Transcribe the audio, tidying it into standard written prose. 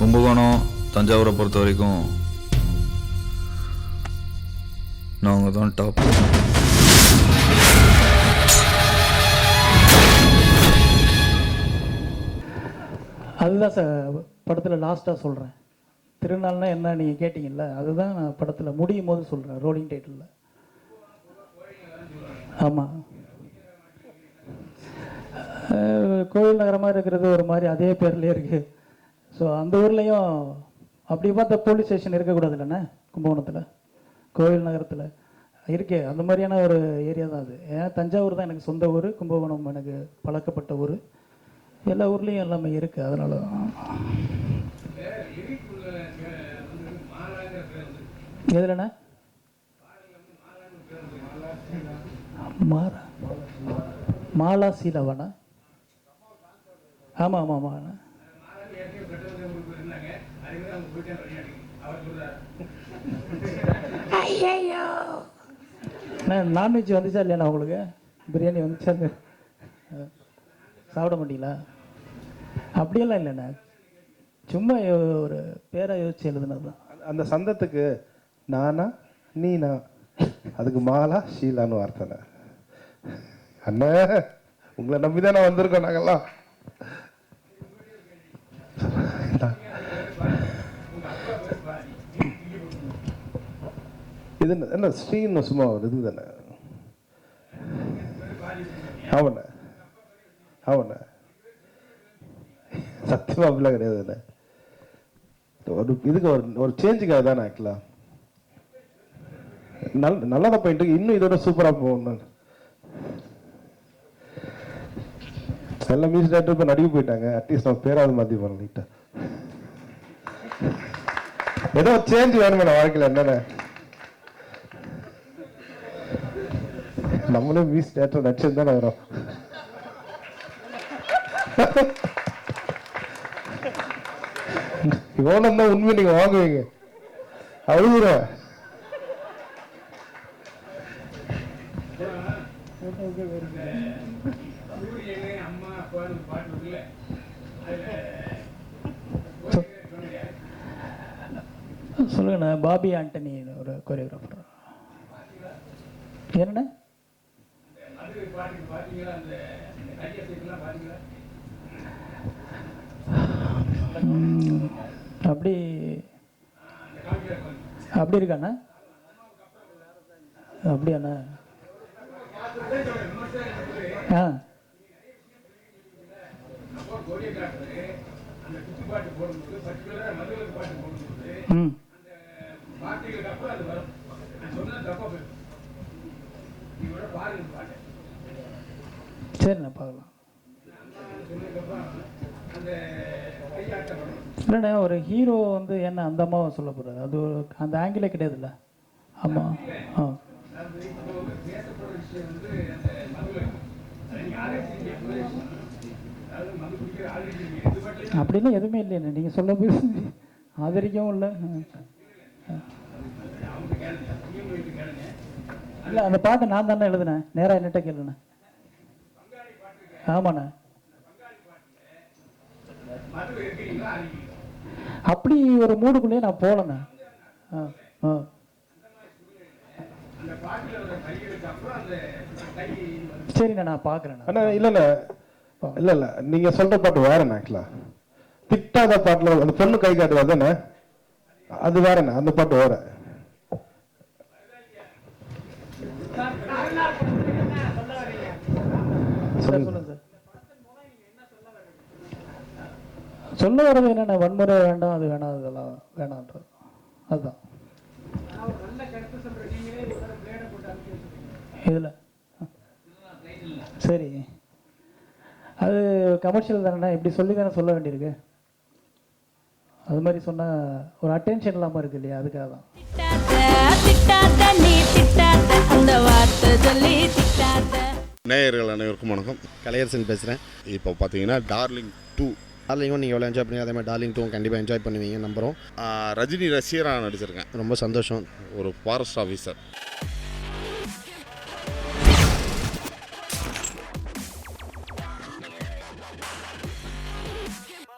கும்பகோணம் தஞ்சாவூரை பொறுத்த வரைக்கும் நாங்கள் தான் டாப். அதுதான் சார் படத்தில் லாஸ்ட்டாக சொல்கிறேன். திருநாள்னா என்ன நீங்கள் கேட்டிங்கல்ல, அதுதான் நான் படத்தில் முடியும் போது சொல்கிறேன், ரோலிங் டைட்டிலில். ஆமாம், கோவில் நகரமாக இருக்கிறது ஒரு மாதிரி அதே பேர்லேயே இருக்குது. ஸோ அந்த ஊர்லேயும் அப்படி பார்த்தா போலீஸ் ஸ்டேஷன் இருக்கக்கூடாது இல்லைண்ணே, கும்பகோணத்தில் கோவில் நகரத்தில் இருக்கே அந்த மாதிரியான ஒரு ஏரியா தான் அது. ஏன்னா தஞ்சாவூர் தான் எனக்கு சொந்த ஊர், கும்பகோணம் எனக்கு பழக்கப்பட்ட ஊர். எல்லா ஊர்லேயும் எல்லாமே இருக்குது. அதனால எதுலண்ணா மாலா சீலவாண்ணா? ஆமாம் ஆமாம் ஆமாண்ணா. ஐயோ நான்வெஜ் வந்துச்சா இல்லையாண்ணா உங்களுக்கு? பிரியாணி வந்துச்சா? சாப்பிட மாட்டீங்களா? அப்படியெல்லாம் இல்லைண்ணா, சும்மா ஒரு பேரை யோசிச்சு எழுதுனது தான். அந்த சந்தத்துக்கு நானா நீனா, அதுக்கு மாலா ஷீலான்னு வார்த்தை. அண்ணா உங்களை நம்பிதான் நான் வந்திருக்கோம் நாங்கெல்லாம். இது என்ன ஸ்ரீன்னு சும்மா ஒரு இது தானே. அவன அவன சத்தியமா அப்படிலாம் கிடையாது. ஒரு இதுக்கு ஒரு சேஞ்சுக்காக தானே ஆக்சுவலா. நல்லதான் போயிட்டு இன்னும் இதோட சூப்பரா போகணும். எல்லா மியூசிக் டேரக்டர் இப்போ நடிக்க போயிட்டாங்க. அட்லீஸ்ட் நம்ம பேராவது மாற்றி பண்ணலாம். ஏதோ சேஞ்ச் வேணுமே நான் வாழ்க்கையில். என்னென்ன நம்மளும் மியூசிக் டேரக்டர் நடிச்சது தானே வரும். இவ்வளோ தான் உண்மை. நீங்க வாங்குவீங்க அழுகுற. சொல்லுங்கண்ணா. பாபி ஆண்டனி ஒரு கொரியோகிராஃபர். என்னண்ணா அப்படி அப்படி இருக்காண்ணா? அப்படியாண்ணா? ஆ ம் சரிண்ணா பார்க்கலாம். இல்லைண்ணா ஒரு ஹீரோ வந்து என்ன அந்த அம்மாவை சொல்ல போகிறாரு, அது அந்த ஆங்கிளே கிடையாதுல்ல. ஆமாம். ஆ அப்படிலாம் எதுவுமே இல்லைண்ணே, நீங்கள் சொல்ல போய் ஆதரிக்கவும் இல்லை. இல்லை அந்த பாட்டை நான் தானே எழுதுனேன், நேராக என்னட்ட கேளுண்ணே. ஆமாண்ணே. அப்படி ஒரு மூடுக்குள்ளேயே நான் போகலண்ணே. ஆ ஆ சரிண்ணா நான் பார்க்குறேண்ணா. அண்ணா இல்லைண்ணா, இல்லை இல்லை நீங்கள் சொல்கிற பாட்டு வேறண்ணா. ஆக்சுவலா திட்டாத பாட்டில் அந்த பொண்ணு கை காட்டுவா தானே, அது வேறண்ணா. அந்த பாட்டு வேற. சொல்லுங்க சார். சொல்ல வர்றது என்னென்ன, வன்முறை வேண்டாம், அது வேணாம், அதெல்லாம் வேணான்றது அதுதான். இதில் சரி, அது கமர்ஷியல் தானே, இப்படி சொல்லி தானே சொல்ல வேண்டியிருக்கு. அது மாதிரி சொன்னால் ஒரு அட்டென்ஷன் இல்லாமல் இருக்கு இல்லையா, அதுக்காக தான். நேயர்கள் அனைவருக்கும் வணக்கம். கலையரசன் பேசுகிறேன். இப்போ பார்த்தீங்கன்னா டார்லிங் 2 நீங்கள் எவ்வளோ என்ஜாய் பண்ணி அதே மாதிரி டார்லிங் 2 கண்டிப்பாக என்ஜாய் பண்ணுவீங்க நம்புகிறோம். ரஜினி ரசிகராக நடிச்சிருக்கேன். ரொம்ப சந்தோஷம். ஒரு ஃபாரஸ்ட் ஆஃபீஸர்.